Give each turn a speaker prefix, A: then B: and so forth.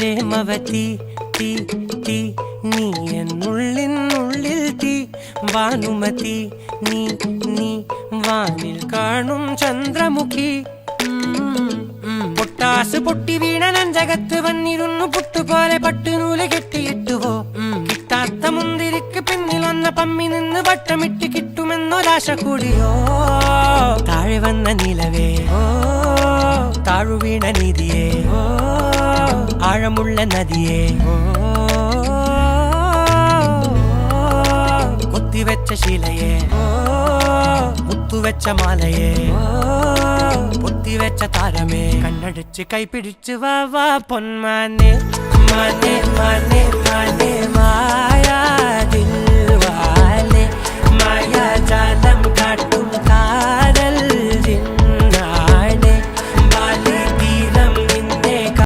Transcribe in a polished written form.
A: പ്രേമവതി തീ തീ നീ എന്നുള്ളിൽ തീ ഭാനുമതി നീ നീ വാനിൽ കാണും ചന്ദ്രമുഖി പൊട്ടാസ് പൊട്ടി വീണ നെഞ്ചകത്ത് വന്നിരുന്നു പുട്ടുപോലെ പട്ടുനൂല് കെട്ടിയിട്ടുവോ കിട്ടാത്ത മുന്തിരിക്ക് പിന്നിൽ വന്ന പമ്മി നിന്ന് വട്ടമിട്ട് കിട്ടുമെന്നൊരാശ കൂടിയോ താഴെ വന്ന നിലവേ താഴു വീണ നിധിയേ ആഴമുള്ള നദിയേ കൊത്തിവെച്ച ശിലയേ മുത്തുവെച്ച മാലയേ പൊത്തിവെച്ച താരമേ കണ്ണടിച്ച് കൈപിടിച്ച് വാ വാ പൊന്മാനെ മാനെ മാനെ മാനെ മായാ ദിൽവാലെ മായാ ജാല